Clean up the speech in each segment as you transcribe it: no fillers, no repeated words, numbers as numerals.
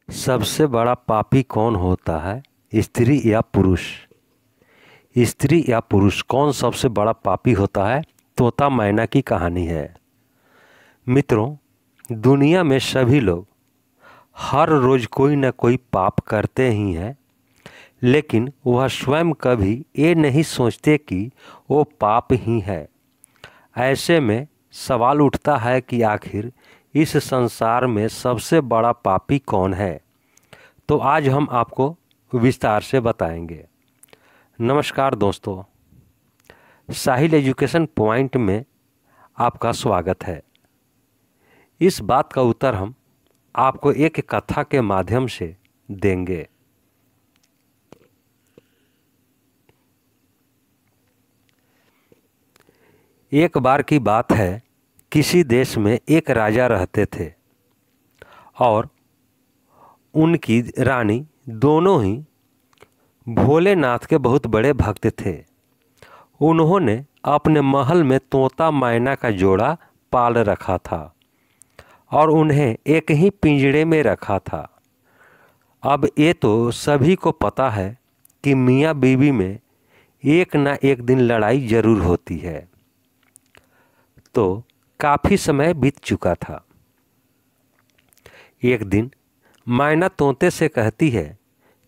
सबसे बड़ा पापी कौन होता है, स्त्री या पुरुष? स्त्री या पुरुष कौन सबसे बड़ा पापी होता है? तोता मैना की कहानी है। मित्रों, दुनिया में सभी लोग हर रोज़ कोई न कोई पाप करते ही हैं, लेकिन वह स्वयं कभी ये नहीं सोचते कि वो पाप ही है। ऐसे में सवाल उठता है कि आखिर इस संसार में सबसे बड़ा पापी कौन है? तो आज हम आपको विस्तार से बताएंगे। नमस्कार दोस्तों, साहिल एजुकेशन पॉइंट में आपका स्वागत है। इस बात का उत्तर हम आपको एक कथा के माध्यम से देंगे। एक बार की बात है, किसी देश में एक राजा रहते थे और उनकी रानी दोनों ही भोलेनाथ के बहुत बड़े भक्त थे। उन्होंने अपने महल में तोता मैना का जोड़ा पाल रखा था और उन्हें एक ही पिंजड़े में रखा था। अब ये तो सभी को पता है कि मियाँ बीवी में एक ना एक दिन लड़ाई ज़रूर होती है। तो काफ़ी समय बीत चुका था। एक दिन मैना तोते से कहती है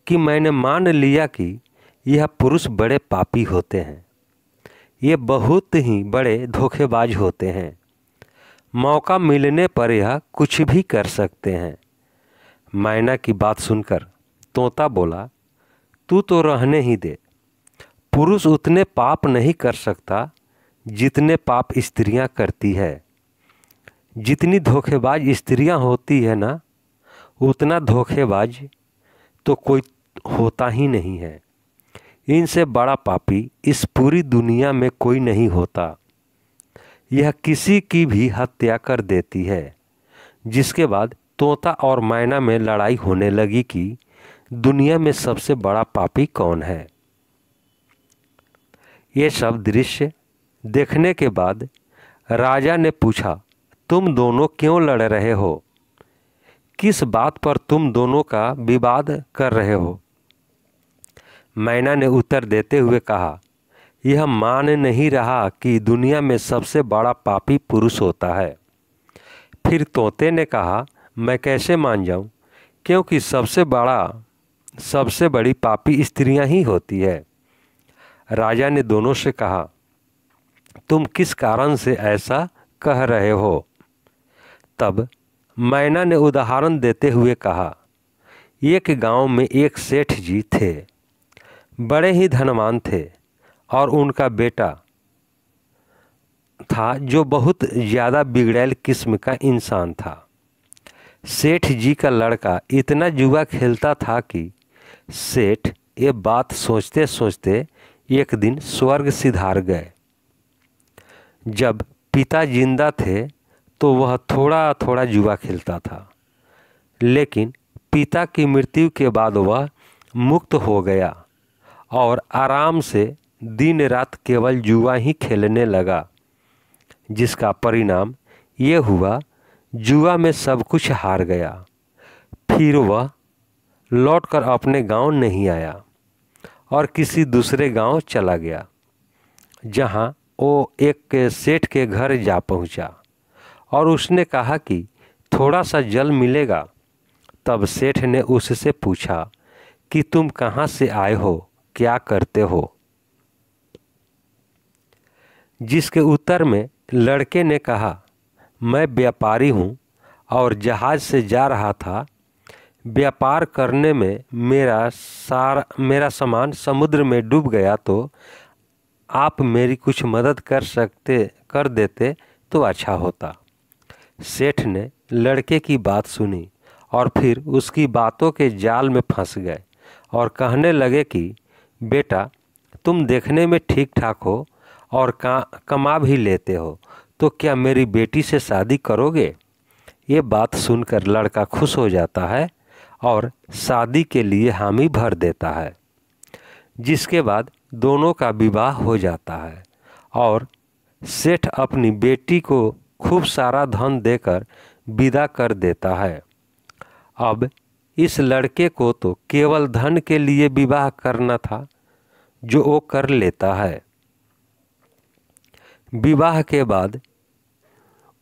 कि मैंने मान लिया कि यह पुरुष बड़े पापी होते हैं। ये बहुत ही बड़े धोखेबाज होते हैं। मौका मिलने पर यह कुछ भी कर सकते हैं। मैना की बात सुनकर तोता बोला, तू तो रहने ही दे। पुरुष उतने पाप नहीं कर सकता जितने पाप स्त्रियां करती है। जितनी धोखेबाज स्त्रियां होती है ना, उतना धोखेबाज तो कोई होता ही नहीं है। इनसे बड़ा पापी इस पूरी दुनिया में कोई नहीं होता। यह किसी की भी हत्या कर देती है। जिसके बाद तोता और मैना में लड़ाई होने लगी कि दुनिया में सबसे बड़ा पापी कौन है। ये सब दृश्य देखने के बाद राजा ने पूछा, तुम दोनों क्यों लड़ रहे हो? किस बात पर तुम दोनों का विवाद कर रहे हो? मैना ने उत्तर देते हुए कहा, यह मान नहीं रहा कि दुनिया में सबसे बड़ा पापी पुरुष होता है। फिर तोते ने कहा, मैं कैसे मान जाऊं, क्योंकि सबसे बड़ी पापी स्त्रियां ही होती है। राजा ने दोनों से कहा, तुम किस कारण से ऐसा कह रहे हो? तब मैना ने उदाहरण देते हुए कहा, एक गांव में एक सेठ जी थे। बड़े ही धनवान थे और उनका बेटा था जो बहुत ज़्यादा बिगड़ैल किस्म का इंसान था। सेठ जी का लड़का इतना जुआ खेलता था कि सेठ ये बात सोचते सोचते एक दिन स्वर्ग सिधार गए। जब पिता जिंदा थे तो वह थोड़ा थोड़ा जुआ खेलता था, लेकिन पिता की मृत्यु के बाद वह मुक्त हो गया और आराम से दिन रात केवल जुआ ही खेलने लगा। जिसका परिणाम ये हुआ, जुआ में सब कुछ हार गया। फिर वह लौटकर अपने गांव नहीं आया और किसी दूसरे गांव चला गया, जहां वो एक सेठ के घर जा पहुंचा और उसने कहा कि थोड़ा सा जल मिलेगा। तब सेठ ने उससे पूछा कि तुम कहाँ से आए हो, क्या करते हो? जिसके उत्तर में लड़के ने कहा, मैं व्यापारी हूँ और जहाज़ से जा रहा था। व्यापार करने में मेरा सामान समुद्र में डूब गया, तो आप मेरी कुछ मदद कर देते तो अच्छा होता। सेठ ने लड़के की बात सुनी और फिर उसकी बातों के जाल में फंस गए और कहने लगे कि बेटा, तुम देखने में ठीक ठाक हो और कमा भी लेते हो, तो क्या मेरी बेटी से शादी करोगे? ये बात सुनकर लड़का खुश हो जाता है और शादी के लिए हामी भर देता है। जिसके बाद दोनों का विवाह हो जाता है और सेठ अपनी बेटी को खूब सारा धन देकर विदा कर देता है। अब इस लड़के को तो केवल धन के लिए विवाह करना था, जो वो कर लेता है। विवाह के बाद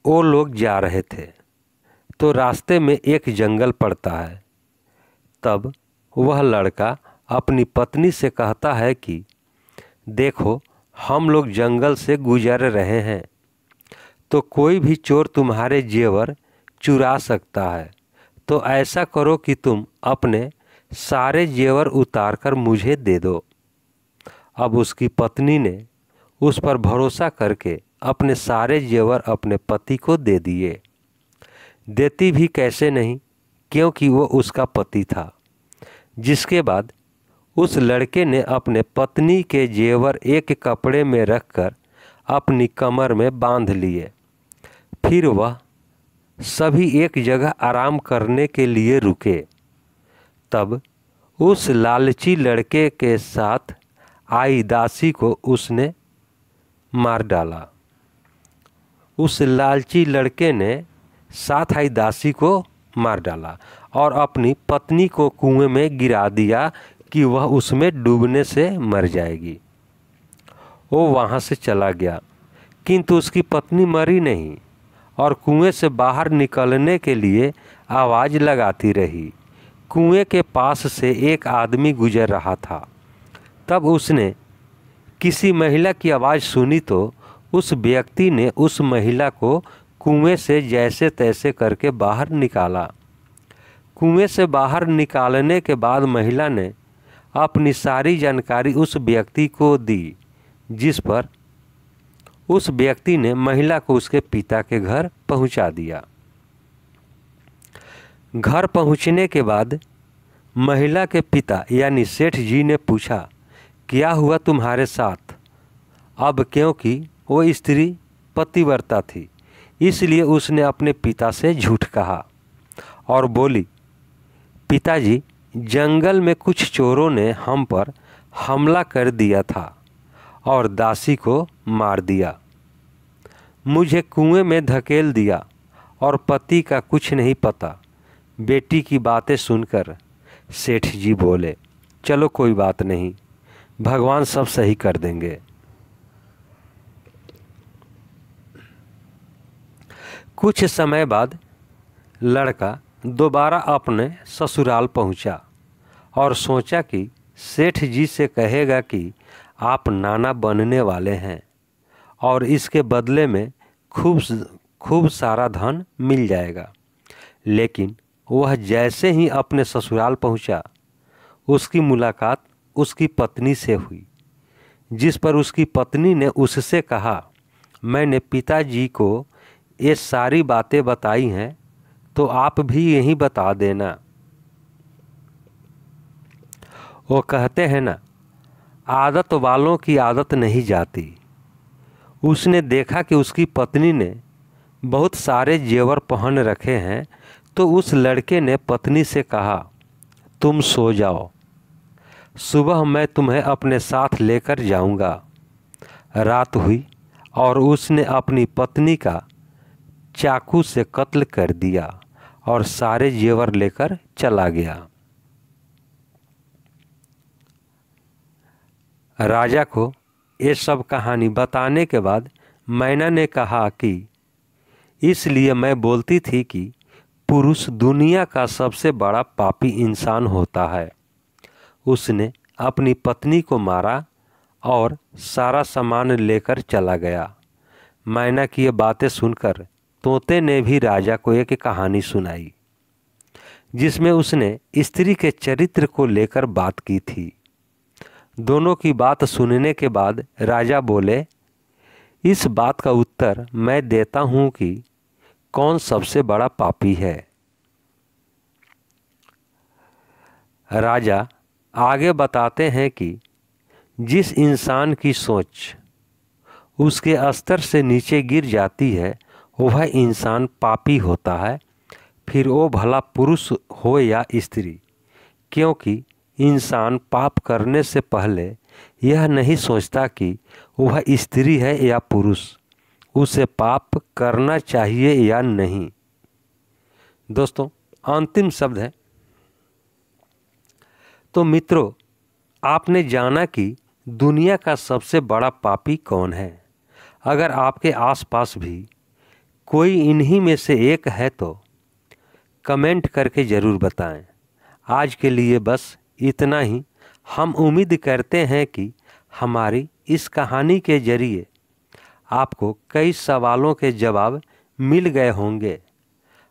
वो लोग जा रहे थे तो रास्ते में एक जंगल पड़ता है। तब वह लड़का अपनी पत्नी से कहता है कि देखो, हम लोग जंगल से गुजर रहे हैं तो कोई भी चोर तुम्हारे जेवर चुरा सकता है, तो ऐसा करो कि तुम अपने सारे जेवर उतार कर मुझे दे दो। अब उसकी पत्नी ने उस पर भरोसा करके अपने सारे जेवर अपने पति को दे दिए। देती भी कैसे नहीं, क्योंकि वो उसका पति था। जिसके बाद उस लड़के ने अपने पत्नी के जेवर एक कपड़े में रखकर अपनी कमर में बांध लिए। फिर वह सभी एक जगह आराम करने के लिए रुके। तब उस लालची लड़के के साथ आई दासी को उसने मार डाला। उस लालची लड़के ने साथ आई दासी को मार डाला और अपनी पत्नी को कुएं में गिरा दिया कि वह उसमें डूबने से मर जाएगी। वो वहाँ से चला गया, किंतु उसकी पत्नी मरी नहीं और कुएं से बाहर निकलने के लिए आवाज़ लगाती रही। कुएं के पास से एक आदमी गुजर रहा था। तब उसने किसी महिला की आवाज़ सुनी तो उस व्यक्ति ने उस महिला को कुएं से जैसे तैसे करके बाहर निकाला। कुएं से बाहर निकालने के बाद महिला ने अपनी सारी जानकारी उस व्यक्ति को दी, जिस पर उस व्यक्ति ने महिला को उसके पिता के घर पहुंचा दिया। घर पहुंचने के बाद महिला के पिता यानी सेठ जी ने पूछा, क्या हुआ तुम्हारे साथ? अब क्योंकि वो स्त्री पतिव्रता थी, इसलिए उसने अपने पिता से झूठ कहा और बोली, पिताजी, जंगल में कुछ चोरों ने हम पर हमला कर दिया था और दासी को मार दिया। मुझे कुएं में धकेल दिया और पति का कुछ नहीं पता। बेटी की बातें सुनकर सेठ जी बोले, चलो कोई बात नहीं, भगवान सब सही कर देंगे। कुछ समय बाद लड़का दोबारा अपने ससुराल पहुंचा और सोचा कि सेठ जी से कहेगा कि आप नाना बनने वाले हैं और इसके बदले में खूब सारा धन मिल जाएगा। लेकिन वह जैसे ही अपने ससुराल पहुंचा, उसकी मुलाकात उसकी पत्नी से हुई, जिस पर उसकी पत्नी ने उससे कहा, मैंने पिताजी को ये सारी बातें बताई हैं तो आप भी यही बता देना। वो कहते हैं ना, आदत वालों की आदत नहीं जाती। उसने देखा कि उसकी पत्नी ने बहुत सारे जेवर पहन रखे हैं, तो उस लड़के ने पत्नी से कहा, तुम सो जाओ, सुबह मैं तुम्हें अपने साथ लेकर जाऊंगा। रात हुई और उसने अपनी पत्नी का चाकू से कत्ल कर दिया और सारे जेवर लेकर चला गया। राजा को ये सब कहानी बताने के बाद मैना ने कहा कि इसलिए मैं बोलती थी कि पुरुष दुनिया का सबसे बड़ा पापी इंसान होता है। उसने अपनी पत्नी को मारा और सारा सामान लेकर चला गया। मैना की ये बातें सुनकर तोते ने भी राजा को एक कहानी सुनाई, जिसमें उसने स्त्री के चरित्र को लेकर बात की थी। दोनों की बात सुनने के बाद राजा बोले, इस बात का उत्तर मैं देता हूँ कि कौन सबसे बड़ा पापी है। राजा आगे बताते हैं कि जिस इंसान की सोच उसके स्तर से नीचे गिर जाती है, वह इंसान पापी होता है, फिर वो भला पुरुष हो या स्त्री, क्योंकि इंसान पाप करने से पहले यह नहीं सोचता कि वह स्त्री है या पुरुष, उसे पाप करना चाहिए या नहीं। दोस्तों, अंतिम शब्द है तो मित्रों, आपने जाना कि दुनिया का सबसे बड़ा पापी कौन है? अगर आपके आसपास भी कोई इन्हीं में से एक है तो कमेंट करके ज़रूर बताएं। आज के लिए बस इतना ही। हम उम्मीद करते हैं कि हमारी इस कहानी के ज़रिए आपको कई सवालों के जवाब मिल गए होंगे।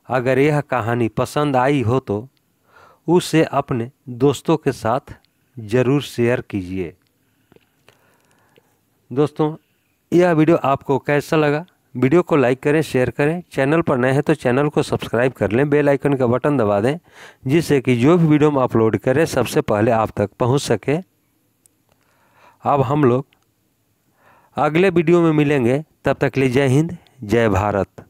अगर यह कहानी पसंद आई हो तो उसे अपने दोस्तों के साथ ज़रूर शेयर कीजिए। दोस्तों, यह वीडियो आपको कैसा लगा? वीडियो को लाइक करें, शेयर करें। चैनल पर नए हैं तो चैनल को सब्सक्राइब कर लें, बेल आइकन का बटन दबा दें, जिससे कि जो भी वीडियो हम अपलोड करें सबसे पहले आप तक पहुंच सके। अब हम लोग अगले वीडियो में मिलेंगे। तब तक के लिए जय हिंद, जय भारत।